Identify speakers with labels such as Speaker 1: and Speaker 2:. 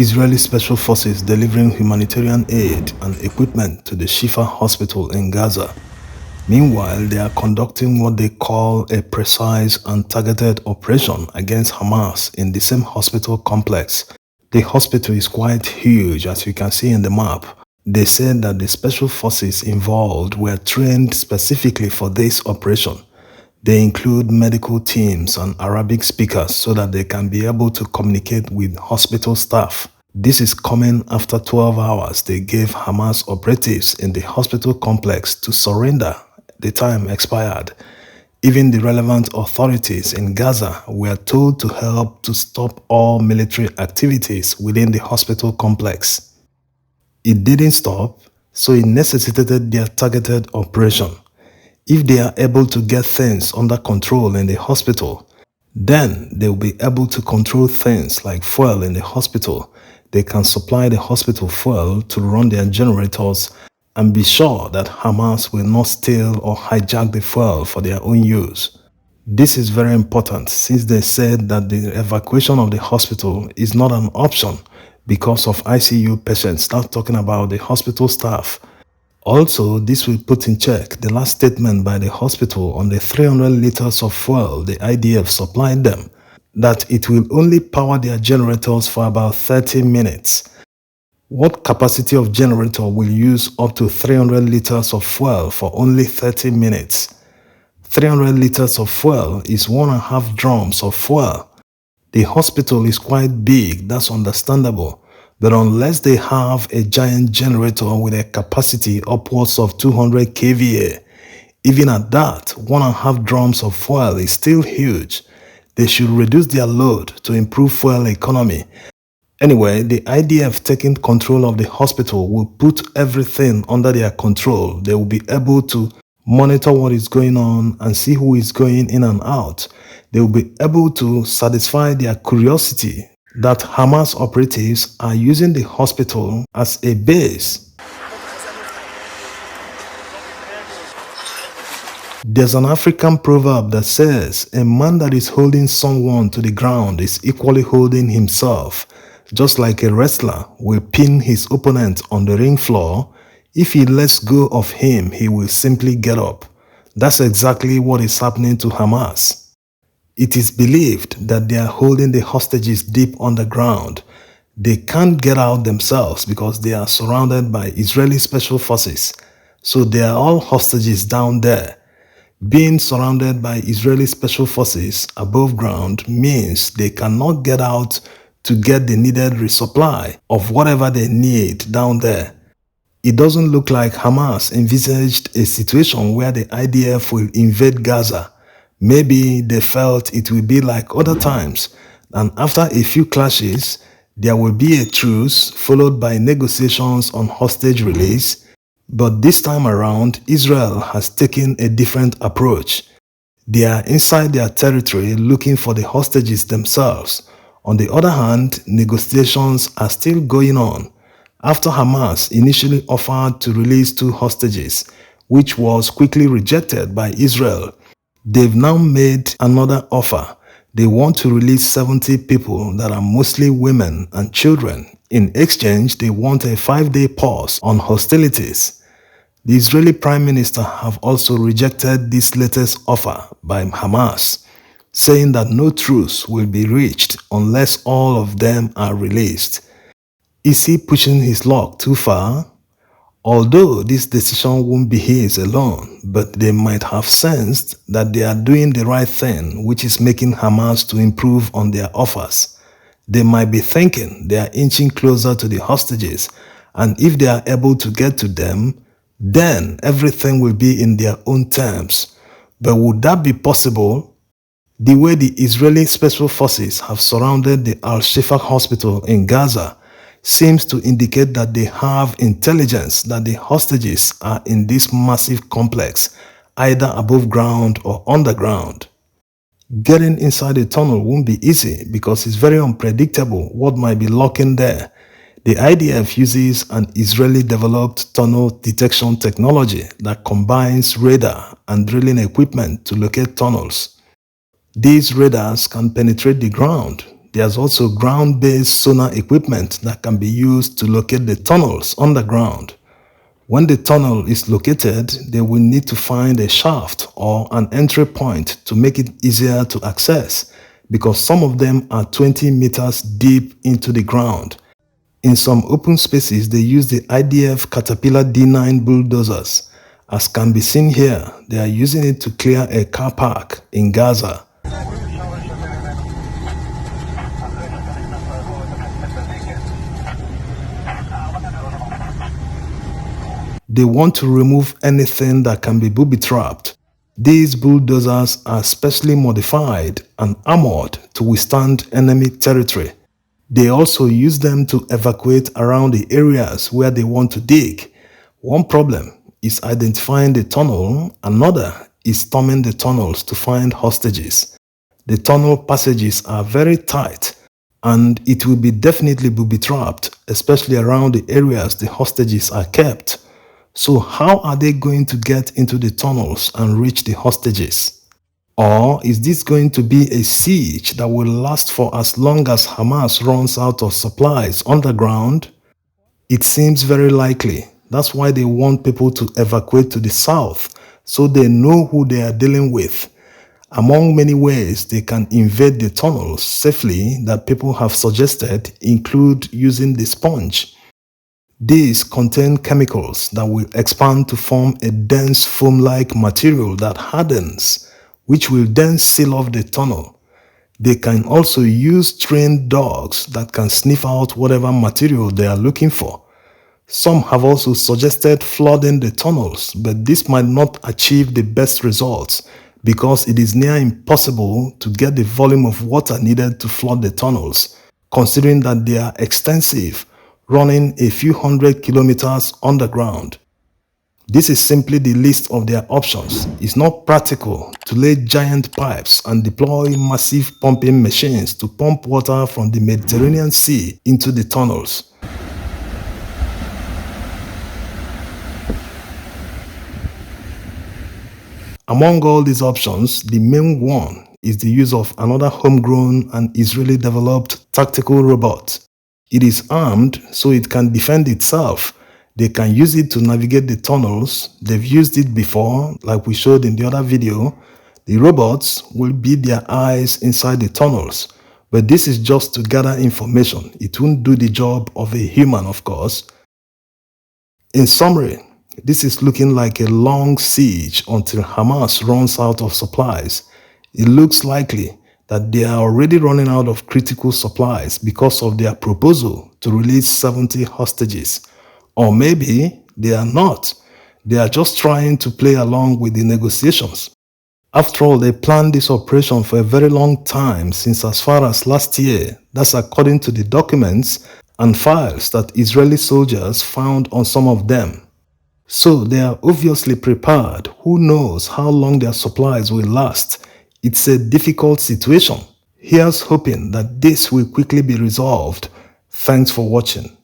Speaker 1: Israeli special forces delivering humanitarian aid and equipment to the Shifa hospital in Gaza. Meanwhile, they are conducting what they call a precise and targeted operation against Hamas in the same hospital complex. The hospital is quite huge, as you can see in the map. They said that the special forces involved were trained specifically for this operation. They include medical teams and Arabic speakers so that they can be able to communicate with hospital staff. This is coming after 12 hours they gave Hamas operatives in the hospital complex to surrender. The time expired. Even the relevant authorities in Gaza were told to help to stop all military activities within the hospital complex. It didn't stop, so it necessitated their targeted operation. If they are able to get things under control in the hospital, then they will be able to control things like fuel in the hospital. They can supply the hospital fuel to run their generators and be sure that Hamas will not steal or hijack the fuel for their own use. This is very important since they said that the evacuation of the hospital is not an option because of ICU patients, not talking about the hospital staff. Also, this will put in check the last statement by the hospital on the 300 liters of fuel the IDF supplied them, that it will only power their generators for about 30 minutes. What capacity of generator will use up to 300 liters of fuel for only 30 minutes? 300 liters of fuel is 1.5 drums of fuel. The hospital is quite big, that's understandable, but unless they have a giant generator with a capacity upwards of 200 kVA, even at that, 1.5 drums of fuel is still huge. They should reduce their load to improve fuel economy. Anyway, the IDF taking control of the hospital will put everything under their control. They will be able to monitor what is going on and see who is going in and out. They will be able to satisfy their curiosity that Hamas operatives are using the hospital as a base. There's an African proverb that says, a man that is holding someone to the ground is equally holding himself. Just like a wrestler will pin his opponent on the ring floor, if he lets go of him, he will simply get up. That's exactly what is happening to Hamas. It is believed that they are holding the hostages deep underground. They can't get out themselves because they are surrounded by Israeli special forces. So they are all hostages down there. Being surrounded by Israeli special forces above ground means they cannot get out to get the needed resupply of whatever they need down there. It doesn't look like Hamas envisaged a situation where the IDF will invade Gaza. Maybe they felt it will be like other times, and after a few clashes, there will be a truce followed by negotiations on hostage release. But this time around, Israel has taken a different approach. They are inside their territory looking for the hostages themselves. On the other hand, negotiations are still going on after Hamas initially offered to release 2 hostages, which was quickly rejected by Israel. They've now made another offer. They want to release 70 people that are mostly women and children. In exchange, they want a 5-day pause on hostilities. The Israeli Prime Minister have also rejected this latest offer by Hamas, saying that no truce will be reached unless all of them are released. Is he pushing his luck too far? Although this decision won't be his alone, but they might have sensed that they are doing the right thing, which is making Hamas to improve on their offers. They might be thinking they are inching closer to the hostages, and if they are able to get to them, then everything will be in their own terms. But would that be possible? The way the Israeli special forces have surrounded the Al-Shifa hospital in Gaza seems to indicate that they have intelligence that the hostages are in this massive complex, either above ground or underground. Getting inside a tunnel won't be easy because it's very unpredictable what might be lurking there. The IDF uses an Israeli-developed tunnel detection technology that combines radar and drilling equipment to locate tunnels. These radars can penetrate the ground. there's also ground-based sonar equipment that can be used to locate the tunnels underground. When the tunnel is located, they will need to find a shaft or an entry point to make it easier to access, because some of them are 20 meters deep into the ground. In some open spaces, they use the IDF Caterpillar D9 bulldozers. As can be seen here, they are using it to clear a car park in Gaza. They want to remove anything that can be booby-trapped. These bulldozers are specially modified and armored to withstand enemy territory. They also use them to evacuate around the areas where they want to dig. One problem is identifying the tunnel, another is storming the tunnels to find hostages. The tunnel passages are very tight, and it will be definitely booby-trapped, especially around the areas the hostages are kept. So how are they going to get into the tunnels and reach the hostages? Or is this going to be a siege that will last for as long as Hamas runs out of supplies underground? It seems very likely. That's why they want people to evacuate to the south, so they know who they are dealing with. Among many ways they can invade the tunnels safely that people have suggested include using the sponge. These contain chemicals that will expand to form a dense foam-like material that hardens, which will then seal off the tunnel. They can also use trained dogs that can sniff out whatever material they are looking for. Some have also suggested flooding the tunnels, but this might not achieve the best results because it is near impossible to get the volume of water needed to flood the tunnels, considering that they are extensive, running a few hundred kilometers underground. This is simply the list of their options. It's not practical to lay giant pipes and deploy massive pumping machines to pump water from the Mediterranean Sea into the tunnels. Among all these options, the main one is the use of another homegrown and Israeli-developed tactical robot. It is armed so it can defend itself. They can use it to navigate the tunnels. They've used it before, like we showed in the other video. The robots will be their eyes inside the tunnels, but this is just to gather information. It won't do the job of a human, of course. In summary, this is looking like a long siege until Hamas runs out of supplies. It looks likely that they are already running out of critical supplies because of their proposal to release 70 hostages. Or maybe they are not. They are just trying to play along with the negotiations. After all, they planned this operation for a very long time, since as far as last year. That's according to the documents and files that Israeli soldiers found on some of them. So they are obviously prepared. Who knows how long their supplies will last? It's a difficult situation. Here's hoping that this will quickly be resolved. Thanks for watching.